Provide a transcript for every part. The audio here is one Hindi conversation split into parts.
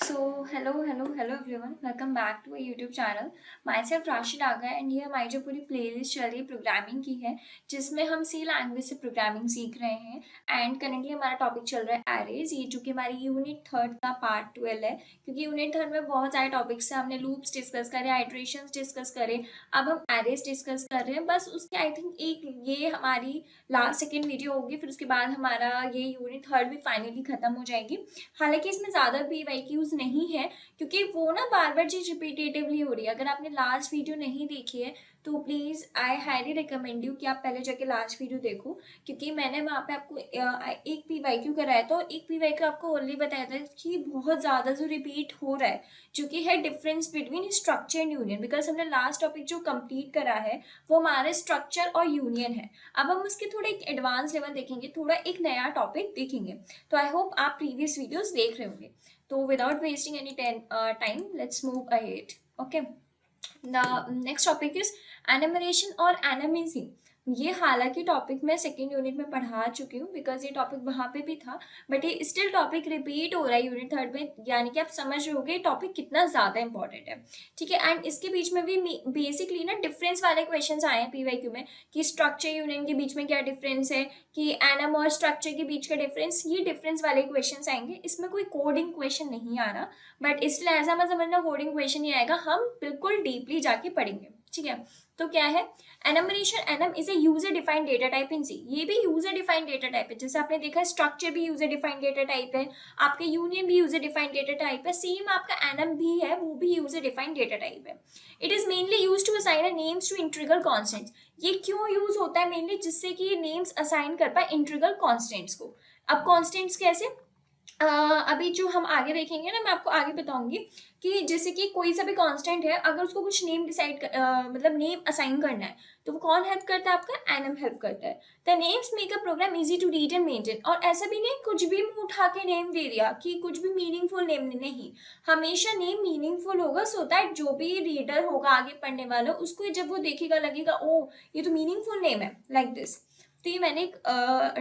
Hello everyone. Welcome back to a YouTube channel. Myself Rashid Aga and ये हमारी जो पूरी प्लेलिस्ट चल रही है प्रोग्रामिंग की है जिसमें हम सी लैंग्वेज से प्रोग्रामिंग सीख रहे हैं एंड करेंटली हमारा टॉपिक चल रहा है एरेज, ये जो कि हमारी यूनिट थर्ड का पार्ट 12 है क्योंकि यूनिट थर्ड में बहुत सारे टॉपिक्स हैं. हमने लूप्स डिस्कस करे, आइट्रेशंस डिस्कस करे, अब हम एरेज डिस्कस कर रहे हैं. बस उसके आई थिंक एक ये हमारी लास्ट सेकेंड वीडियो होगी, फिर उसके बाद हमारा ये यूनिट थर्ड भी फाइनली खत्म हो जाएगी. हालांकि इसमें ज़्यादा भी वाइक्यूज नहीं है क्योंकि वो ना बार बार चीज़ रिपीटेटिवली हो रही है. अगर आपने लास्ट वीडियो नहीं देखी है तो please I highly recommend you कि आप पहले जाके लास्ट वीडियो देखो क्योंकि मैंने वहाँ पे आपको एक PYQ कराया था और एक PYQ आपको ओनली बताया था कि बहुत ज़्यादा जो रिपीट हो रहा है जो कि है difference between structure and union. Because हमने लास्ट टॉपिक जो कंप्लीट करा है वो हमारे स्ट्रक्चर और यूनियन है. अब हम उसके थोड़े एक एडवांस लेवल देखेंगे, थोड़ा एक नया टॉपिक देखेंगे. तो आई होप आप प्रीवियस वीडियोस देख रहे होंगे. तो without wasting any time let's move ahead. Okay, the next topic is enumeration और एनिमेसिंग. ये हालांकि टॉपिक मैं सेकेंड यूनिट में पढ़ा चुकी हूँ बिकॉज ये टॉपिक वहाँ पे भी था, बट ये स्टिल टॉपिक रिपीट हो रहा है यूनिट थर्ड में. यानी कि आप समझ रहे होगे टॉपिक कितना ज़्यादा इंपॉर्टेंट है. ठीक है, एंड इसके बीच में भी बेसिकली ना डिफरेंस वाले क्वेश्चन आए हैं PYQ में कि स्ट्रक्चर यूनियन के बीच में क्या डिफरेंस है, कि एनम और स्ट्रक्चर के बीच का डिफरेंस. ये डिफरेंस वाले क्वेश्चन आएंगे. इसमें कोई कोडिंग क्वेश्चन नहीं आ रहा, बट इसलिए ऐसा मत समझना कोडिंग क्वेश्चन ही आएगा. हम बिल्कुल डीपली जाके पढ़ेंगे. ठीक है, तो क्या है enumeration. Enum is a user defined data type in C. ये भी यूजर डिफाइंड डेटा टाइप है. जैसे आपने देखा स्ट्रक्चर भी यूजर डिफाइंड डेटा टाइप है, आपके यूनियन भी यूजर डिफाइंड डेटा टाइप है, सेम आपका एनम भी है, वो भी यूजर डिफाइंड डेटा टाइप है. It is mainly use to assign a names to integral constants. ये क्यों यूज होता है मेनली? जिससे कि नेम्स असाइन कर पाए इंटीग्रल कॉन्स्टेंट्स को. अब कॉन्स्टेंट्स कैसे? अभी जो हम आगे देखेंगे ना, मैं आपको आगे बताऊंगी कि जैसे कि कोई सा भी कांस्टेंट है, अगर उसको कुछ नेम डिसाइड मतलब नेम असाइन करना है तो वो कौन हेल्प करता है? आपका एनम हेल्प करता है. The names make a program easy to read and maintain. और ऐसा भी नहीं कुछ भी मुंह उठा के नेम दे दिया कि कुछ भी मीनिंगफुल नेम नहीं. हमेशा नेम मीनिंगफुल होगा सो दैट जो भी रीडर होगा आगे पढ़ने वाला उसको जब वो देखेगा लगेगा ओ ये तो मीनिंगफुल नेम है, लाइक दिस. तो ये मैंने एक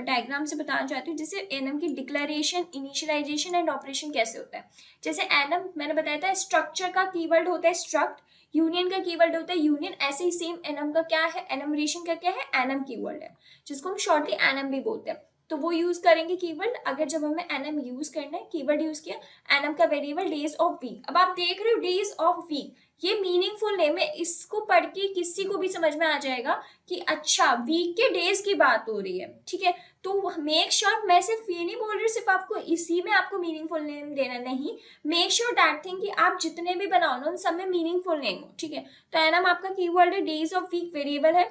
डायग्राम से बताना चाहती हूँ जैसे एनम की डिक्लेरेशन, इनिशियलाइजेशन एंड ऑपरेशन कैसे होता है. जैसे एनम मैंने बताया था स्ट्रक्चर का कीवर्ड होता है स्ट्रक्ट, यूनियन का कीवर्ड होता है यूनियन. ऐसे ही सेम एनम का क्या है, एनमरेशन का क्या है, एनम कीवर्ड है जिसको हम शॉर्टली एनम भी बोलते हैं. तो वो यूज करेंगे कीवर्ड. अगर जब हमें एनम यूज करना है, कीवर्ड यूज किया, एनम का वेरिएबल डेज ऑफ वीक. अब आप देख रहे हो डेज ऑफ वीक, ये मीनिंगफुल नेम है. इसको पढ़ के किसी को भी समझ में आ जाएगा कि अच्छा वीक के डेज की बात हो रही है. ठीक है, तो मेक श्योर, मैं सिर्फ ये नहीं बोल रही सिर्फ आपको इसी में आपको मीनिंगफुल नेम देना, नहीं, मेक श्योर दैट थिंग कि आप जितने भी बनाओ ना उन सब में मीनिंगफुल नेम हो. ठीक है, तो एनम आपका कीवर्ड है, डेज ऑफ वीक वेरिएबल है.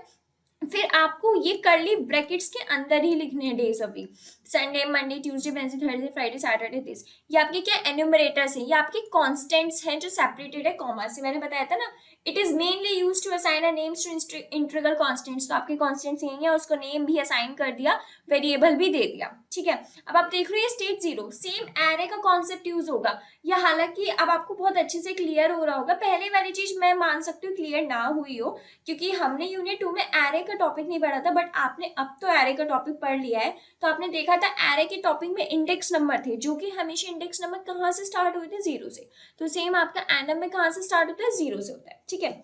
फिर आपको ये कर्ली ब्रैकेट्स के अंदर ही लिखने हैं days of week. Sunday, Monday, Tuesday, Wednesday, Thursday, Friday, Saturday, this. ये आपके क्या एन्यूमरेटर्स हैं, ये आपके कॉन्स्टेंट्स हैं जो सेपरेटेड है कॉमा से. मैंने बताया था ना it is mainly use to assign a names to integral constants. तो आपके कॉन्स्टेंट्स यही है, उसको नेम भी असाइन कर दिया, वेरिएबल भी दे दिया. ठीक है, अब आप देख रहे हो स्टेट जीरो, सेम एरे का कॉन्सेप्ट यूज होगा. या हालांकि अब आपको बहुत अच्छे से क्लियर हो रहा होगा. पहले वाली चीज मैं मान सकती हूँ क्लियर ना हुई हो क्योंकि हमने यूनिट 2 में एरे का टॉपिक नहीं पढ़ा था, बट आपने अब तो एरे का टॉपिक पढ़ लिया है. तो आपने देखा था एरे के टॉपिक में इंडेक्स नंबर थे जो कि हमेशा इंडेक्स नंबर कहाँ से स्टार्ट हुए थे? जीरो से. तो सेम आपका एनम में कहाँ से स्टार्ट होता है? जीरो से होता है. ठीक है,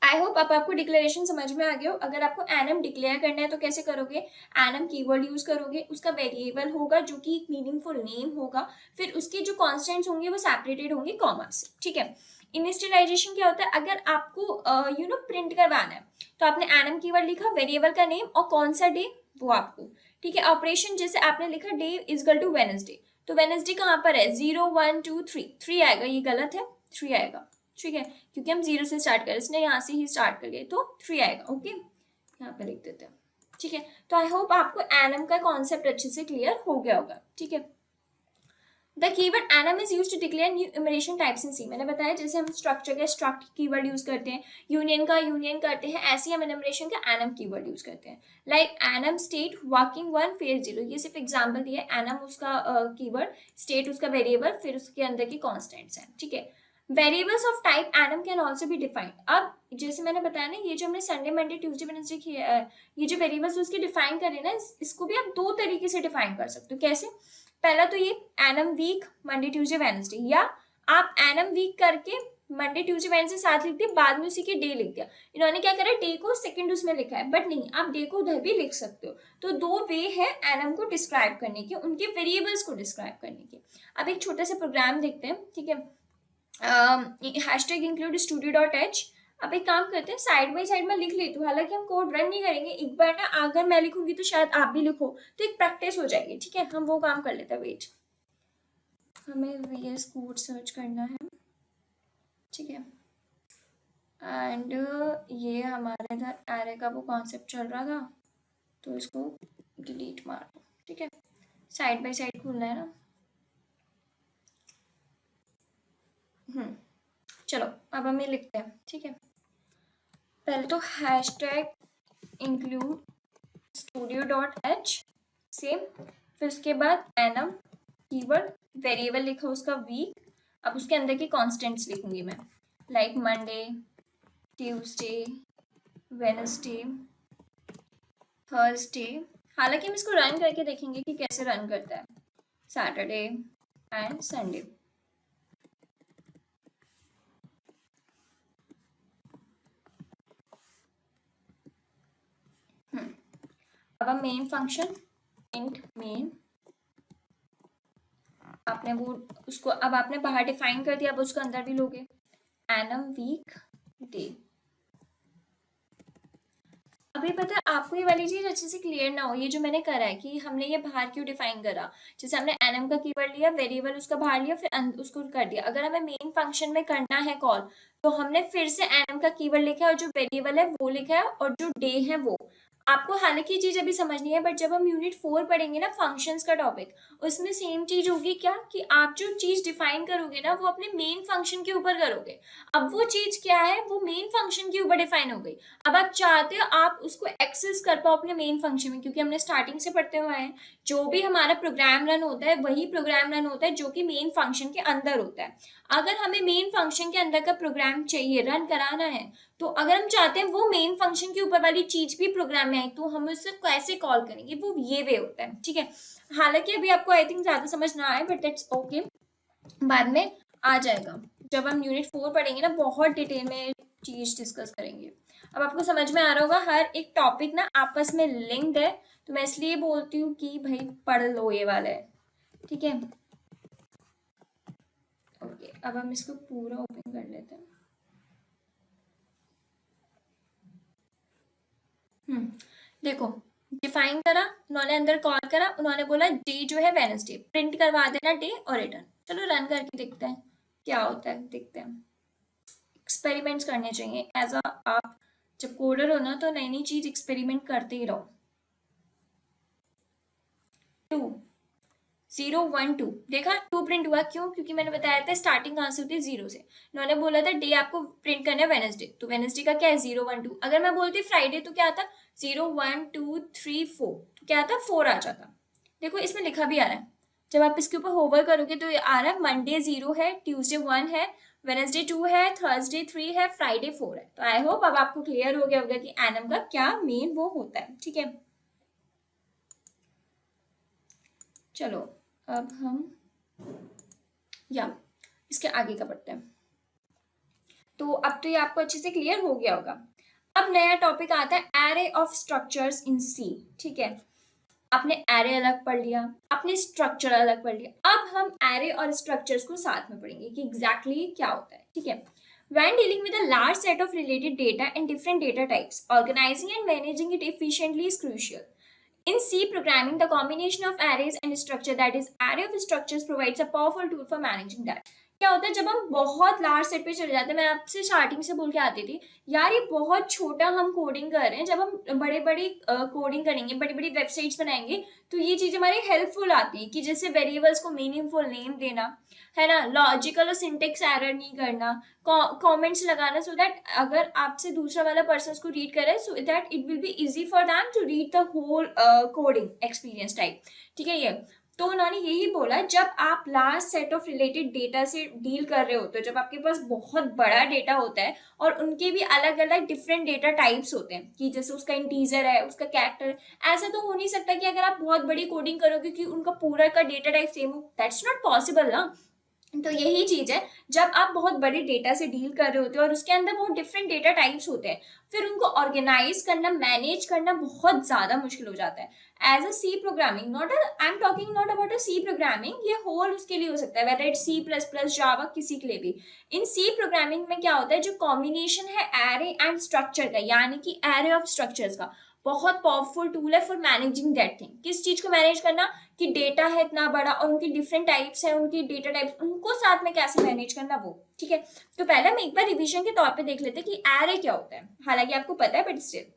आई होप अब आपको डिक्लेरेशन समझ में आ गया हो. अगर आपको एनम डिक्लेयर करना है तो कैसे करोगे? एनम कीवर्ड यूज करोगे, उसका वेरिएबल होगा जो कि एक मीनिंगफुल नेम होगा, फिर उसके जो कॉन्स्टेंट्स होंगे वो सेपरेटेड होंगे कॉमा से. ठीक है, इनिशियलाइजेशन क्या होता है? अगर आपको प्रिंट करवाना है तो आपने एनम कीवर्ड लिखा, वेरिएबल का नेम और कौन सा डे वो आपको. ठीक है, ऑपरेशन जैसे आपने लिखा डे इजकल टू वेडनेसडे, तो वेडनेसडे कहाँ पर है? 0 1 2 3, 3 आएगा. ये गलत है, 3 आएगा. ठीक है, क्योंकि हम जीरो से स्टार्ट करें, इसने यहाँ से ही स्टार्ट कर लिए तो 3 आएगा. ओके, यहाँ पे लिख देते हैं. ठीक है, तो आई होप आपको एनम का कॉन्सेप्ट अच्छे से क्लियर हो गया होगा. ठीक है, the keyword enum is use to declare new enumeration types in C. मैंने बताया जैसे हम स्ट्रक्चर का स्ट्रक्ट कीवर्ड यूज करते हैं, यूनियन का यूनियन करते हैं, ऐसे ही हम इनमरेशन का एनम कीवर्ड यूज करते हैं. Like annum state working 1 fail 0. ये सिर्फ एग्जाम्पल दिया है. एनम उसका कीवर्ड, स्टेट उसका वेरिएबल, फिर उसके अंदर की कॉन्स्टेंट्स हैं. ठीक है, variables of type annum can also be defined. अब जैसे मैंने बताया ना, ये जो हमने संडे, मंडे, ट्यूसडे, वेडनेसडे किया है, ये जो वेरिएबल्स उसके डिफाइन करे ना, इसको भी आप दो तरीके से डिफाइन कर सकते हो. कैसे? पहला तो ये enum week, Monday, Tuesday, Wednesday, या आप एनम वीक करके मंडे ट्यूसडे वेडनेसडे साथ लिख दिया, बाद में उसी के डे लिख दिया। इन्होंने क्या करा, डे को सेकंड उसमें लिखा है, बट नहीं, आप डे को उधर भी लिख सकते हो। तो दो वे है एनम को डिस्क्राइब करने के, उनके वेरिएबल्स को डिस्क्राइब करने के। अब एक छोटा सा प्रोग्राम देखते हैं, ठीक है। Hashtag include studio dot H. अब एक काम करते हैं, साइड बाई साइड में लिख लेती हूँ, हालांकि हम कोड रन नहीं करेंगे, एक बार ना अगर मैं लिखूंगी तो शायद आप भी लिखो, तो एक प्रैक्टिस हो जाएगी, ठीक है। हम वो काम कर लेते हैं, वेट, हमें VS कोड सर्च करना है, ठीक है। एंड ये हमारे इधर एरे का वो कॉन्सेप्ट चल रहा था, तो इसको डिलीट मार दो, ठीक है। साइड बाई साइड खोलना है ना। चलो अब हम ये लिखते हैं, ठीक है। पहले तो hashtag include studio dot H same, फिर उसके बाद एनम कीवर्ड, वेरिएबल लिखा उसका वीक। अब उसके अंदर की कॉन्स्टेंट्स लिखूंगी मैं, like Monday, Tuesday, Wednesday, Thursday. हालांकि हम इसको रन करके देखेंगे कि कैसे रन करता है, सैटरडे एंड संडे। अब हम मेन फंक्शन इंट मेन, आपने वो उसको अब आपने बाहर डिफाइन कर दिया, अब उसको अंदर भी लोगे, एनम वीक डे। अभी पता है आपको ये वाली चीज अच्छे से क्लियर ना हो, ये जो मैंने करा है कि हमने ये बाहर क्यों डिफाइन करा। जैसे हमने एनम का कीवर्ड लिया, वेरिएबल उसका बाहर लिया, फिर उसको कर दिया। अगर हमें मेन फंक्शन में करना है कॉल, तो हमने फिर से एनम का कीवर्ड लिखा है, और जो वेरिएबल है वो लिखा है, और जो डे है वो। आपको हालांकि ये चीज अभी समझनी है, बट जब हम यूनिट 4 पढ़ेंगे ना, फंक्शंस का टॉपिक, उसमें सेम चीज होगी क्या, कि आप जो चीज डिफाइन करोगे ना, वो अपने मेन फंक्शन के ऊपर करोगे। अब वो चीज क्या है, वो मेन फंक्शन के ऊपर डिफाइन हो गई। अब आप चाहते हो आप उसको एक्सेस कर पाओ अपने मेन फंक्शन में, क्योंकि हमने स्टार्टिंग से पढ़ते हुए हैं, जो भी हमारा प्रोग्राम रन होता है वही प्रोग्राम रन होता है जो कि मेन फंक्शन के अंदर होता है। अगर हमें मेन फंक्शन के अंदर का प्रोग्राम चाहिए, रन कराना है, तो अगर हम चाहते हैं वो मेन फंक्शन के ऊपर वाली चीज भी प्रोग्राम में आई, तो हम उससे कैसे कॉल करेंगे, वो ये वे होता है, ठीक है। हालांकि अभी आपको आई थिंक ज्यादा समझ ना आए, बट इट्स ओके, बाद में आ जाएगा। जब हम यूनिट 4 पढ़ेंगे ना, बहुत डिटेल में चीज डिस्कस करेंगे। अब आपको समझ में आ रहा होगा, हर एक टॉपिक ना आपस में लिंक्ड है, तो मैं इसलिए बोलती हूँ कि भाई पढ़ लो ये वाला है, ठीक है। ओके, अब हम इसको पूरा ओपन कर लेते हैं। देखो, डिफाइन करा उन्होंने, अंदर कॉल करा उन्होंने, बोला डे जो है वेडनेसडे, प्रिंट करवा देना डे और रिटर्न। चलो रन करके देखते हैं क्या होता है, देखते हैं। एक्सपेरिमेंट्स करने चाहिए एज अ, आप जब कोडर हो ना, तो नई नई चीज एक्सपेरिमेंट करते ही रहो। 2 0 1 2, देखा 2 प्रिंट हुआ, क्यों, क्योंकि मैंने बताया था स्टार्टिंग कहाँ से होती है, 0 से। उन्होंने बोला था डे आपको प्रिंट करना है वेडनेसडे, तो वेडनेसडे का क्या है 0 1 2। अगर मैं बोलती फ्राइडे, तो क्या आता 0 1 2 3 4, तो क्या आता 4 आ जाता। देखो इसमें लिखा भी आ रहा है, जब आप इसके ऊपर होवर करोगे तो ये आ रहा है, मंडे 0 है, ट्यूसडे 1 है, वेडनेसडे 2 है, थर्सडे 3 है, फ्राइडे 4 है। तो आई होप अब आपको क्लियर हो गया होगा कि एनम का क्या मेन वो होता है, ठीक है। चलो अब हम या इसके आगे का पढ़ते हैं। तो अब तो ये आपको अच्छे से क्लियर हो गया होगा। अब नया टॉपिक आता है एरे ऑफ स्ट्रक्चर्स इन सी, ठीक है। आपने एरे अलग पढ़ लिया, आपने स्ट्रक्चर अलग पढ़ लिया, अब हम एरे और स्ट्रक्चर्स को साथ में पढ़ेंगे कि एग्जैक्टली क्या होता है, ठीक है। When dealing with a large set of related data and different data types, organizing and managing it efficiently is crucial. In C programming, the combination of arrays and structure, that is array of structures, provides a powerful tool for managing that. क्या होता है जब हम बहुत लार्ज सेट पे चले जाते हैं, मैं आपसे स्टार्टिंग से बोल के आती थी यार ये बहुत छोटा हम कोडिंग कर रहे हैं, जब हम बड़े बड़ी कोडिंग करेंगे, बड़ी बड़ी वेबसाइट्स बनाएंगे, तो ये चीज़ हमारी हेल्पफुल आती है, कि जैसे वेरिएबल्स को मीनिंगफुल नेम देना, है ना, लॉजिकल और सिंटेक्स एरर नहीं करना, कमेंट्स लगाना, सो दैट अगर आपसे दूसरा वाला पर्सन उसको रीड करे, so that it will be easy for them to read the whole coding experience type, ठीक है। ये तो उन्होंने यही बोला, जब आप large set of related data से डील कर रहे होते हो, जब आपके पास बहुत बड़ा डेटा होता है और उनके भी अलग अलग डिफरेंट डेटा टाइप्स होते हैं, कि जैसे उसका इंटीजर है, उसका कैरेक्टर, ऐसा तो हो नहीं सकता कि अगर आप बहुत बड़ी कोडिंग करोगे कि उनका पूरा का डेटा टाइप सेम हो, दैट्स नॉट पॉसिबल ना। तो यही चीज है, जब आप बहुत बड़े डेटा से डील कर रहे होते हो और उसके अंदर बहुत डिफरेंट डेटा टाइप्स होते हैं, फिर उनको ऑर्गेनाइज करना, मैनेज करना बहुत ज्यादा मुश्किल हो जाता है। As a C programming, not I am talking not about a C programming, ये होल उसके लिए हो सकता है, whether it C plus plus, Java, किसी के लिए भी। इन सी प्रोग्रामिंग में क्या होता है, जो कॉम्बिनेशन है एरे एंड स्ट्रक्चर का, यानी कि एरे ऑफ स्ट्रक्चर्स का, बहुत पावरफुल टूल है फॉर मैनेजिंग दैट थिंग। किस चीज को मैनेज करना, कि डेटा है इतना बड़ा और उनकी डिफरेंट टाइप्स है, उनकी डेटा टाइप्स, उनको साथ में कैसे मैनेज करना, वो ठीक है। तो पहले हम एक बार रिवीजन के तौर पे देख लेते हैं कि एरे क्या होता है, हालांकि आपको पता है बट स्टिल।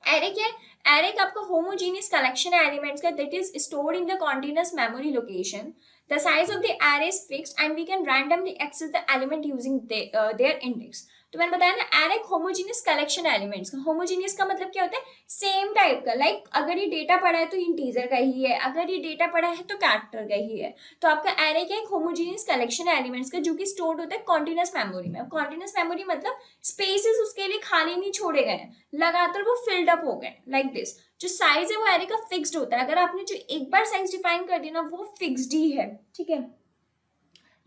एरे क्या है, एरे का आपका होमोजीनियस कलेक्शन है एलिमेंट्स का, that is stored in the continuous memory location. The size of the array is fixed and we can randomly access the element using their index. तो मैंने बताया ना, एरे एक होमोजीनियस कलेक्शन एलिमेंट्स का। होमोजीनियस का मतलब क्या होता है, सेम टाइप का, लाइक अगर ये डेटा पड़ा है तो इंटीजर का ही है, अगर ये डेटा पड़ा है तो कैरेक्टर का ही है। तो आपका एरे क्या, एक होमोजीनियस कलेक्शन है एलिमेंट्स का, जो कि स्टोर्ड होता है कॉन्टिन्यूअस मेमोरी में। कॉन्टिन्यूअस मेमोरी मतलब स्पेसेस उसके लिए खाली नहीं छोड़े गए हैं, लगातार वो फिल्ड अप हो गए, लाइक दिस। जो साइज है वो एरे का फिक्स्ड होता है, अगर आपने जो एक बार साइज डिफाइन कर दिया ना, वो फिक्स्ड ही है, ठीक है।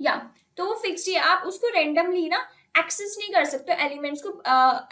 या तो वो फिक्स्ड ही है, आप उसको रेंडमली ना एक्सेस नहीं कर सकते एलिमेंट्स को,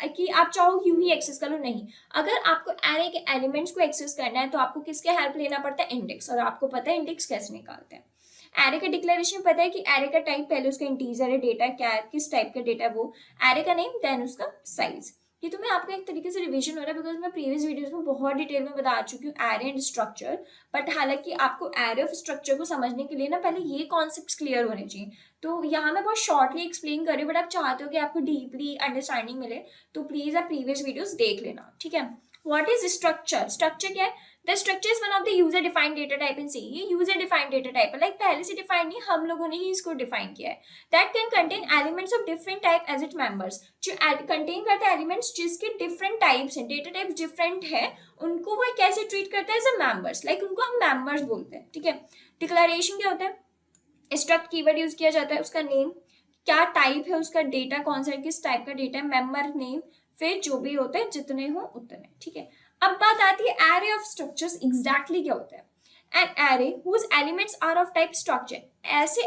कि आप चाहो यूं ही एक्सेस करो, नहीं। अगर आपको एरे के एलिमेंट्स को एक्सेस करना है तो आपको किसके हेल्प लेना पड़ता है, इंडेक्स। और आपको पता है इंडेक्स कैसे निकालते हैं। एरे का डिक्लेरेशन पता है कि एरे का टाइप, पहले उसका इंटीजर है, डेटा क्या है, किस टाइप का डेटा है वो, एरे का नेम, देन उसका साइज। ये तो मैं आपका एक तरीके से रिवीजन हो रहा है, बिकॉज मैं प्रीवियस वीडियोस में बहुत डिटेल में बता चुकी हूँ एरे एंड स्ट्रक्चर। बट हालांकि आपको एरे ऑफ स्ट्रक्चर को समझने के लिए ना पहले ये कॉन्सेप्ट्स क्लियर होने चाहिए। तो यहाँ मैं बहुत शॉर्टली एक्सप्लेन कर रही हूँ, बट आप चाहते हो कि आपको डीपली अंडरस्टैंडिंग मिले, तो प्लीज आप प्रीवियस वीडियोस देख लेना, ठीक है। व्हाट इज स्ट्रक्चर, स्ट्रक्चर क्या है, the structure is one of the user defined data type in C. ये यूजर डिफाइंड डेटा टाइप है, लाइक पहले से डिफाइंड नहीं, हम लोगों ने ही इसको डिफाइन किया है। That can contain elements of different type as it members, जो कंटेन करता है एलिमेंट्स जिसके डिफरेंट टाइप्स हैं, डेटा टाइप्स डिफरेंट है, उनको वो कैसे ट्रीट करता है, एज अ मेंबर्स, लाइक उनको हम मेंबर्स बोलते हैं, ठीक है। डिक्लेरेशन क्या होता है, स्ट्रक्ट कीवर्ड यूज किया जाता है, उसका नेम, क्या टाइप है उसका, डेटा कौन सा है, किस टाइप का डेटा है, मेंबर नेम, फिर जो भी होते हैं जितने हो उतने, ठीक है। अब बात आती है एरे ऑफ स्ट्रक्चर्स, एग्जैक्टली क्या होता है। An array whose elements are of type structure, ऐसे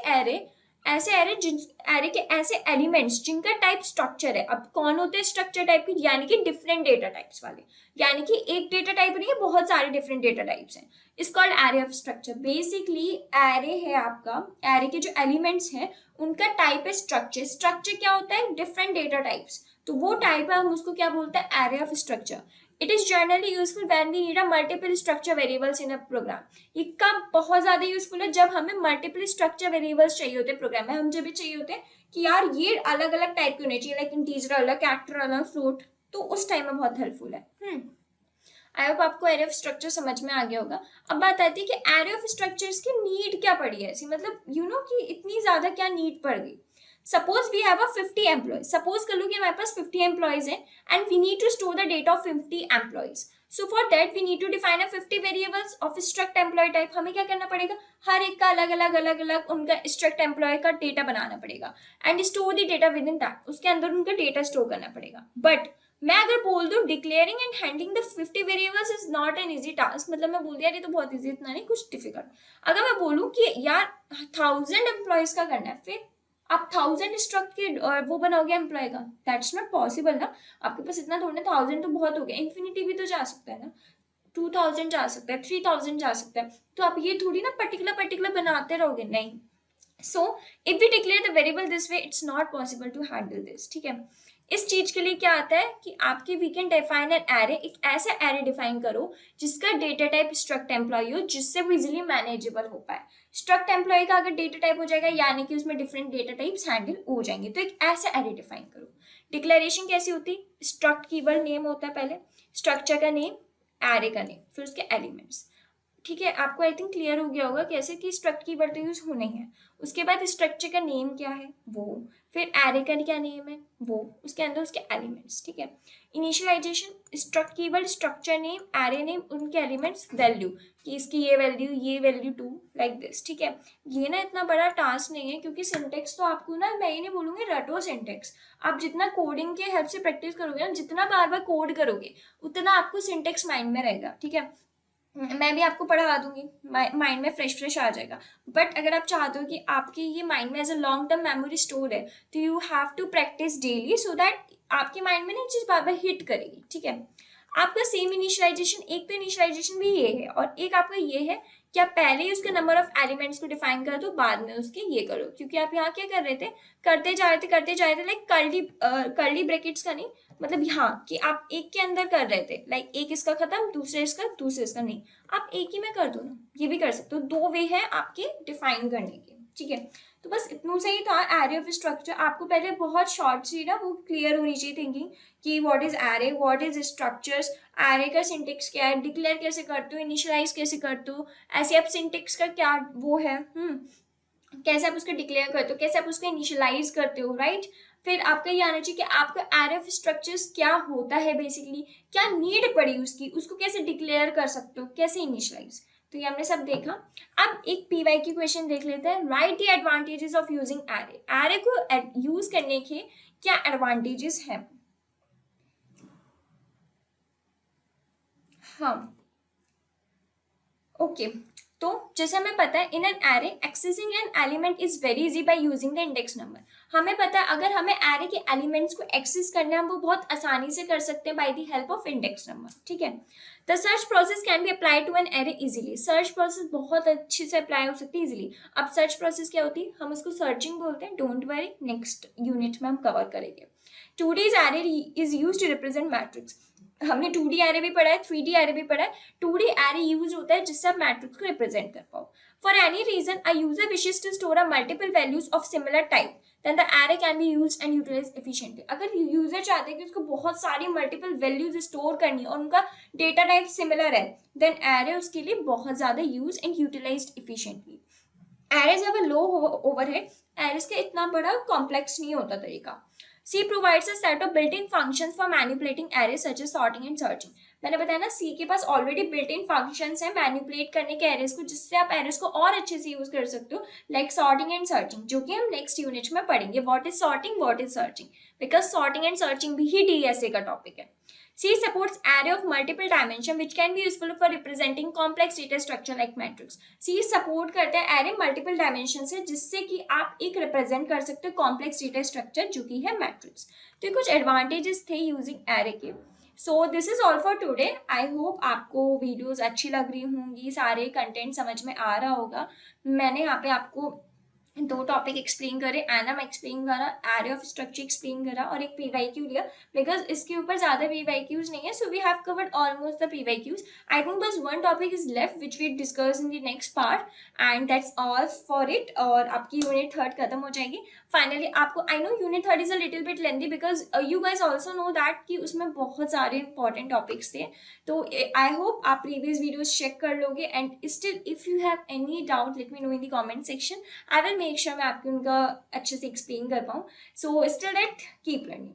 एरे जिन एरे के ऐसे एलिमेंट्स जिनका टाइप स्ट्रक्चर है। अब कौन होते हैं स्ट्रक्चर टाइप के, यानी कि डिफरेंट डेटा टाइप्स वाले, यानी कि एक डेटा टाइप नहीं है, बहुत सारे डिफरेंट डेटा टाइप्स हैं, is called array of structure. Basically array है आपका, एरे के जो एलिमेंट्स हैं उनका टाइप है स्ट्रक्चर। स्ट्रक्चर क्या होता है, डिफरेंट डेटा टाइप्स, तो वो टाइप है, हम उसको क्या बोलते हैं, array of structure. It is generally useful when we need a multiple structure variables in a program. ये कब बहुत ज्यादा यूजफुल है, जब हमें मल्टीपल स्ट्रक्चर वेरिएबल्स चाहिए होते हैं प्रोग्राम में। हम जब भी चाहिए होते हैं कि यार ये अलग अलग टाइप के होने चाहिए, लाइक इंटीजर अलग, कैरेक्टर अलग, फ्लोट, तो उस टाइम में बहुत हेल्पफुल है। आई होप आपको एरे ऑफ स्ट्रक्चर समझ में आ गया होगा। अब बात आती है कि एरे ऑफ स्ट्रक्चर्स की नीड क्या पड़ी है ऐसी, मतलब यू नो कि इतनी ज्यादा क्या नीड पड़ गई। Suppose we have a 50 employees, suppose कर लो कि हमारे पास 50 एम्प्लॉयज हैं and we need to store the data of 50 employees. So for that we need to define a 50 variables of struct employee type. हमें क्या करना पड़ेगा, हर एक का अलग अलग उनका स्ट्रक्ट एम्प्लॉय का डेटा बनाना पड़ेगा and store the data with in that, उसके अंदर उनका डेटा स्टोर करना पड़ेगा। बट मैं अगर बोल दूं declaring and handling the 50 variables is not an easy task, मतलब मैं बोल दिया ये तो बहुत इजी, इतना नहीं, कुछ डिफिकल्ट। अगर मैं बोलूं कि यार 1000 एम्प्लॉयज का करना है, फिर आप 1000 स्ट्रक्ट के वो बनाओगे एम्प्लॉय का, दैट्स नॉट पॉसिबल ना। आपके पास इतना थोड़ा, 1000 तो बहुत हो गया, इन्फिनिटी भी तो जा सकता है ना, 2000 जा सकता है, 3000 जा सकता है। तो आप ये थोड़ी ना पर्टिकुलर बनाते रहोगे, नहीं। So if we declare the variable this way, it's not possible to handle this, ठीक है। इस चीज के लिए क्या आता है कि आपके we can define an array, एक ऐसा एरे डिफाइन करो जिसका डेटा टाइप स्ट्रक्ट एम्प्लॉय हो, जिससे वो इजिली मैनेजेबल हो पाए। स्ट्रक्ट एम्प्लॉय का अगर डेटा टाइप हो जाएगा, यानी कि उसमें डिफरेंट डेटा टाइप्स हैंडल हो जाएंगे, तो एक ऐसा एरे डिफाइन करो। डिक्लेरेशन कैसी होती, स्ट्रक्ट कीवर्ड नेम होता है पहले, स्ट्रक्चर का नेम, एरे का नेम, फिर उसके एलिमेंट्स, ठीक है। आपको आई थिंक क्लियर हो गया होगा कैसे कि स्ट्रक्ट कीवर्ड तो यूज होने हैं। उसके बाद स्ट्रक्चर का नेम क्या है वो, फिर एरे का क्या नेम है वो, उसके अंदर उसके एलिमेंट्स, ठीक है। Initialization, struct keyword, structure name, array name, उनके एलिमेंट्स, वैल्यू, कि इसकी ये वैल्यू 2, लाइक दिस, ठीक है। ये ना इतना बड़ा टास्क नहीं है, क्योंकि सिंटेक्स तो आपको ना, मैं ये नहीं बोलूंगी रटो सिंटेक्स, आप जितना कोडिंग के हेल्प से प्रैक्टिस करोगे ना, जितना बार बार कोड करोगे उतना आपको सिंटेक्स माइंड में रहेगा, ठीक है। मैं भी आपको पढ़ा दूंगी, माइंड में फ्रेश आ जाएगा। बट अगर आप चाहते हो कि आपके ये माइंड में as a long term memory store है, तो you have to practice daily so that आपके माइंड में ना एक चीज बार बार हिट करेगी, ठीक है। आपका सेम इनिशियलाइजेशन, एक तो इनिशियलाइजेशन भी ये है और एक आपका ये है कि आप पहले ही उसके नंबर ऑफ एलिमेंट्स को डिफाइन कर दो, बाद में उसके ये करो, क्योंकि आप यहाँ क्या कर रहे थे, करते जा रहे थे लाइक कर्ली ब्रैकेट्स का नहीं, मतलब यहाँ कि आप एक के अंदर कर रहे थे, लाइक एक इसका खत्म, दूसरे इसका नहीं, आप एक ही में कर दो ना, ये भी कर सकते हो। दो वे है आपके डिफाइन करने के, ठीक है। तो बस इतना सही था एरे ऑफ स्ट्रक्चर। आपको पहले बहुत शॉर्ट सी ना वो क्लियर होनी चाहिए थिंकिंग कि what is array, what is structures, array का सिंटेक्स क्या है, डिक्लेयर कैसे करते हो, इनिशियलाइज कैसे करते हो, ऐसे आप सिंटेक्स का क्या वो है, कैसे आप उसको डिक्लेयर करते हो, कैसे आप उसको इनिशियलाइज करते हो, राइट। फिर आपका ये आना चाहिए कि आपका एरे ऑफ स्ट्रक्चर्स क्या होता है बेसिकली, क्या नीड पड़ी उसकी, उसको कैसे डिक्लेयर कर सकते हो, कैसे इनिशियलाइज। तो ये हमने सब देखा। अब एक पीवाई की क्वेश्चन देख लेते हैं। Right the advantages of using array, array को यूज करने के क्या एडवांटेजेस हैं। हाँ, ओके तो जैसे हमें पता है in an array accessing an element is very easy by using the index number. हमें पता है अगर हमें एरे के एलिमेंट्स को एक्सेस करना है, हम वो बहुत आसानी से कर सकते हैं by the help of index number, ठीक है। The search process can be apply to an array easily, search process बहुत अच्छे से अप्लाई हो सकती है इजीली। अब सर्च प्रोसेस क्या होती है, हम उसको सर्चिंग बोलते हैं, डोंट वरी नेक्स्ट यूनिट में हम कवर करेंगे। 2D array is use to represent matrix, हमने 2D एरे भी पढ़ा है, 3D एरे भी पढ़ा है। 2D एरे यूज होता है जिससे आप मैट्रिक्स को रिप्रेजेंट कर पाओ। For any reason a user wishes to store a multiple values of similar type, then the array can be used and utilized efficiently. अगर यूजर चाहते हैं कि उसको बहुत सारी मल्टीपल वैल्यूज स्टोर करनी और उनका डेटा टाइप सिमिलर है, देन एरे उसके लिए बहुत ज्यादा use and utilized efficiently. Arrays have a low overhead, arrays का इतना बड़ा कॉम्प्लेक्स नहीं होता तरीका। C provides a set of built-in functions for manipulating arrays such as sorting and searching. मैंने बताया ना C के पास ऑलरेडी built-in functions है मैनिपुलेट करने के एरेज को, जिससे आप एरेज को और अच्छे से यूज कर सकते हो, लाइक सॉर्टिंग एंड सर्चिंग, जो कि हम नेक्स्ट यूनिट में पढ़ेंगे। What is sorting, what is searching, because sorting and searching भी ही DSA का टॉपिक है। C supports array of multiple dimension which can be useful for representing complex data structure like matrix. C support करता है array multiple dimension से, जिससे कि आप एक represent कर सकते हो complex data structure जो कि है matrix। तो ये कुछ advantages थे using array के। So this is all for today. I hope आपको वीडियोस अच्छी लग रही होंगी, सारे कंटेंट समझ में आ रहा होगा। मैंने यहाँ पे आपको दो टॉपिक एक्सप्लेन करे, एनम एक्सप्लेन करा, एरे ऑफ स्ट्रक्चर एक्सप्लेन करा और एक पीवाईक्यू लिया, बिकॉज इसके ऊपर ज्यादा पीवाईक्यूज नहीं है। So we have covered almost the PYQs. I think बस one topic is left which we discuss in the next part and that's all for it. और आपकी यूनिट थर्ड खत्म हो जाएगी फाइनली। आपको I know unit third is a little bit lengthy because you guys also know that कि उसमें बहुत सारे इंपॉर्टेंट टॉपिक्स थे। तो आई होप आप प्रीवियस वीडियोज चेक कर लोगे and still if you have any doubt let me know in the comment section. I will make sure मैं आपको उनका अच्छे से एक्सप्लेन कर पाऊँ। So still that keep learning.